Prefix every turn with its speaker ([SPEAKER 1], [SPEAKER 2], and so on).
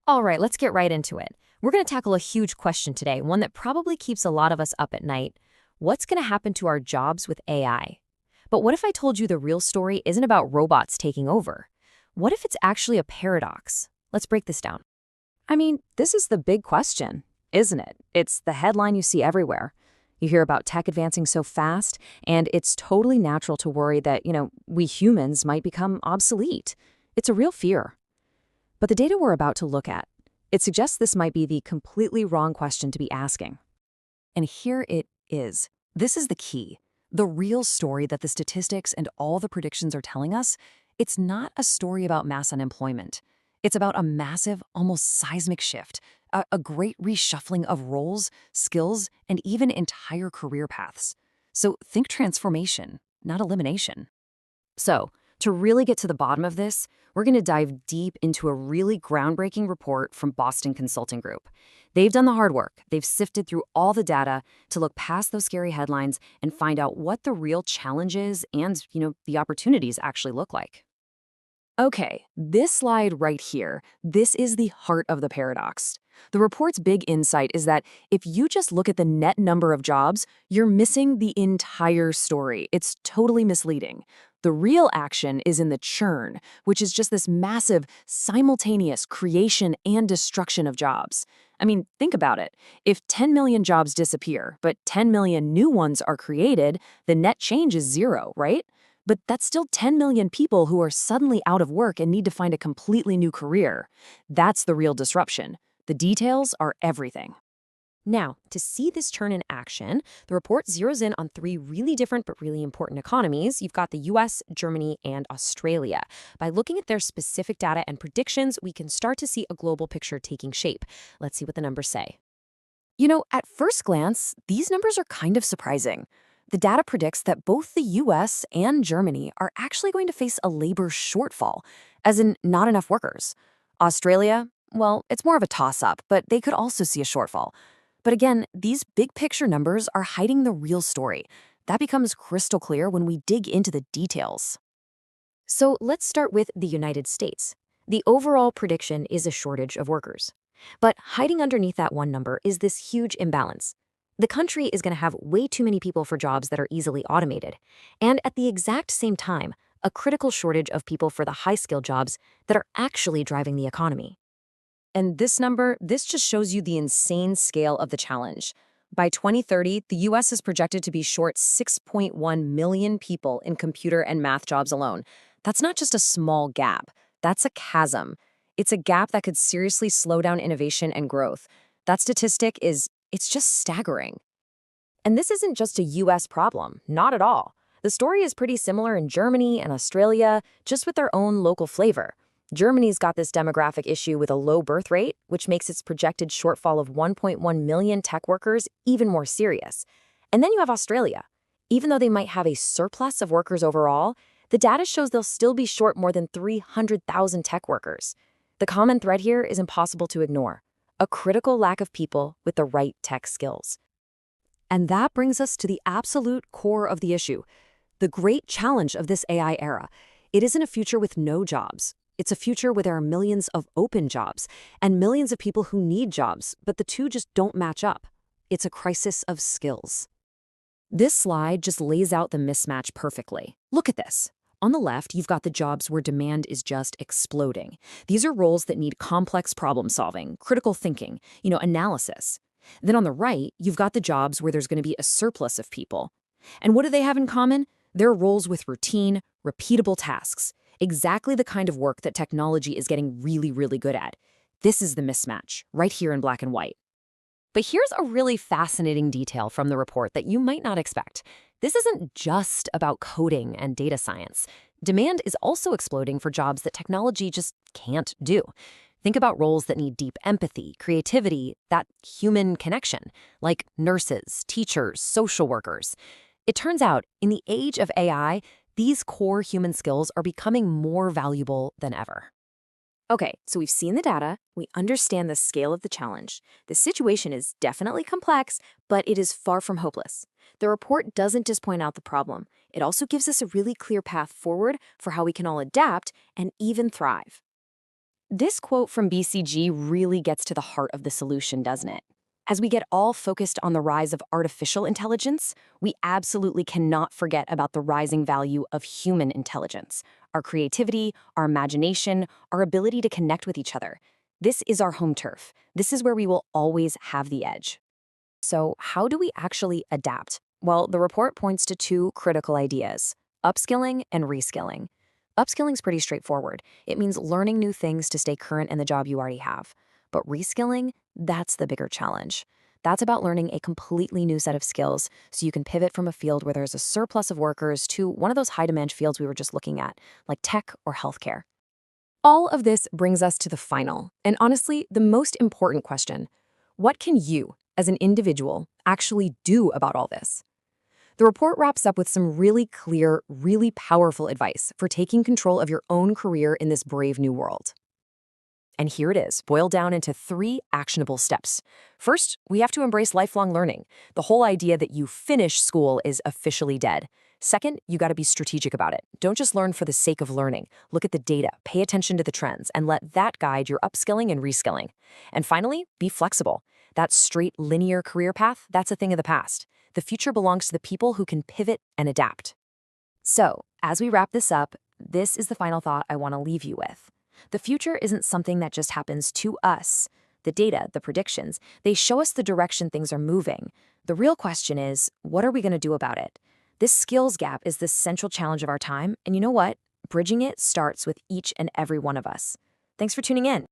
[SPEAKER 1] All right, let's get right into it. We're going to tackle a huge question today, one that probably keeps a lot of us up at night. What's going to happen to our jobs with AI? But what if I told you the real story isn't about robots taking over? What if it's actually a paradox? Let's break this down.
[SPEAKER 2] This is the big question, isn't it? It's the headline you see everywhere. You hear about tech advancing so fast, and it's totally natural to worry that, we humans might become obsolete. It's a real fear. But the data we're about to look at, it suggests this might be the completely wrong question to be asking. And here it is. This is the key. The real story that the statistics and all the predictions are telling us, it's not a story about mass unemployment. It's about a massive, almost seismic shift, a great reshuffling of roles, skills, and even entire career paths. So think transformation, not elimination. So, to really get to the bottom of this, we're going to dive deep into a really groundbreaking report from Boston Consulting Group. They've done the hard work. They've sifted through all the data to look past those scary headlines and find out what the real challenges and, the opportunities actually look like. Okay, this slide right here, this is the heart of the paradox. The report's big insight is that if you just look at the net number of jobs, you're missing the entire story. It's totally misleading. The real action is in the churn, which is just this massive, simultaneous creation and destruction of jobs. Think about it. If 10 million jobs disappear, but 10 million new ones are created, the net change is zero, right? But that's still 10 million people who are suddenly out of work and need to find a completely new career. That's the real disruption. The details are everything.
[SPEAKER 1] Now, to see this churn in action, the report zeroes in on three really different but really important economies. You've got the US, Germany, and Australia. By looking at their specific data and predictions, we can start to see a global picture taking shape. Let's see what the numbers say.
[SPEAKER 2] At first glance, these numbers are kind of surprising. The data predicts that both the US and Germany are actually going to face a labor shortfall, as in not enough workers. Australia, well, it's more of a toss-up, but they could also see a shortfall. But again, these big picture numbers are hiding the real story. That becomes crystal clear when we dig into the details.
[SPEAKER 1] So let's start with the United States. The overall prediction is a shortage of workers. But hiding underneath that one number is this huge imbalance. The country is going to have way too many people for jobs that are easily automated, and at the exact same time, a critical shortage of people for the high-skilled jobs that are actually driving the economy.
[SPEAKER 2] And this number, this just shows you the insane scale of the challenge. By 2030, the US is projected to be short 6.1 million people in computer and math jobs alone. That's not just a small gap. That's a chasm. It's a gap that could seriously slow down innovation and growth. That statistic it's just staggering.
[SPEAKER 1] And this isn't just a US problem, not at all. The story is pretty similar in Germany and Australia, just with their own local flavor. Germany's got this demographic issue with a low birth rate, which makes its projected shortfall of 1.1 million tech workers even more serious. And then you have Australia. Even though they might have a surplus of workers overall, the data shows they'll still be short more than 300,000 tech workers. The common thread here is impossible to ignore: a critical lack of people with the right tech skills.
[SPEAKER 2] And that brings us to the absolute core of the issue. The great challenge of this AI era. It isn't a future with no jobs. It's a future where there are millions of open jobs and millions of people who need jobs, but the two just don't match up. It's a crisis of skills. This slide just lays out the mismatch perfectly. Look at this. On the left, you've got the jobs where demand is just exploding. These are roles that need complex problem solving, critical thinking, analysis. Then on the right, you've got the jobs where there's going to be a surplus of people. And what do they have in common? They're roles with routine, repeatable tasks. Exactly the kind of work that technology is getting really, really good at. This is the mismatch, right here in black and white. But here's a really fascinating detail from the report that you might not expect. This isn't just about coding and data science. Demand is also exploding for jobs that technology just can't do. Think about roles that need deep empathy, creativity, that human connection, like nurses, teachers, social workers. It turns out, in the age of AI, these core human skills are becoming more valuable than ever. Okay, so we've seen the data, we understand the scale of the challenge. The situation is definitely complex, but it is far from hopeless. The report doesn't just point out the problem, it also gives us a really clear path forward for how we can all adapt and even thrive. This quote from BCG really gets to the heart of the solution, doesn't it? As we get all focused on the rise of artificial intelligence, we absolutely cannot forget about the rising value of human intelligence, our creativity, our imagination, our ability to connect with each other. This is our home turf. This is where we will always have the edge. So, how do we actually adapt? Well, the report points to two critical ideas: upskilling and reskilling. Upskilling's pretty straightforward. It means learning new things to stay current in the job you already have. But reskilling, that's the bigger challenge. That's about learning a completely new set of skills so you can pivot from a field where there's a surplus of workers to one of those high-demand fields we were just looking at, like tech or healthcare. All of this brings us to the final, and honestly, the most important question. What can you, as an individual, actually do about all this? The report wraps up with some really clear, really powerful advice for taking control of your own career in this brave new world. And here it is, boiled down into 3 actionable steps. First, we have to embrace lifelong learning. The whole idea that you finish school is officially dead. Second, you got to be strategic about it. Don't just learn for the sake of learning. Look at the data, pay attention to the trends, and let that guide your upskilling and reskilling. And finally, be flexible. That straight, linear career path, that's a thing of the past. The future belongs to the people who can pivot and adapt. So, as we wrap this up, this is the final thought I want to leave you with. The future isn't something that just happens to us. The data, the predictions, they show us the direction things are moving. The real question is, what are we going to do about it? This skills gap is the central challenge of our time, and you know what? Bridging it starts with each and every one of us. Thanks for tuning in.